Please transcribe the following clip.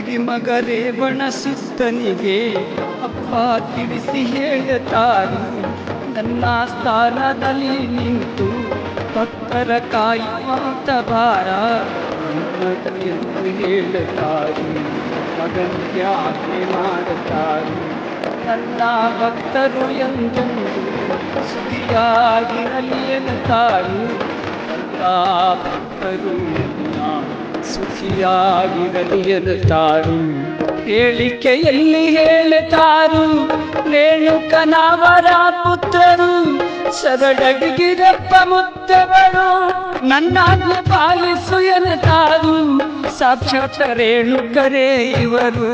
ಕಿರಿಮಗ ರೇವಣ ಸುತ್ತನಿಗೆ ಅಪ್ಪ ತಿಳಿಸಿ ಹೇಳುತ್ತಾರೆ, ನನ್ನ ಸ್ಥಾನದಲ್ಲಿ ನಿಂತು ಭಕ್ತರ ಕಾಯುವಂತ ಭಾರ ಎಂದು ಹೇಳುತ್ತಾರೆ. ಮಗನಿಗೆ ಆಜ್ಞೆ ಮಾಡುತ್ತಾರೆ, ನನ್ನ ಭಕ್ತರು ಎಂದೆಂದು ಸುಖಿಯಾಗಿರಲಿ ಎನ್ನುತ್ತಾರೆ. ನನ್ನ ಭಕ್ತರು ಸುಖಿಯಾಗಿರಲಿ ಎನ್ನುತ್ತಾರೆ. ಹೇಳಿಕೆಯಲ್ಲಿ ಹೇಳುತ್ತಾರೆ, ರೇಣುಕನವರ ಪುತ್ರರು ಶರಣಗಿರಪ್ಪ ಮುತ್ತವರು ನನ್ನಾಜ್ಞೆ ಪಾಲಿಸು ಎನ್ನುತ್ತಾರೆ. ಸಾಕ್ಷಾತ್ ರೇಣುಕರೇ ಇವರು.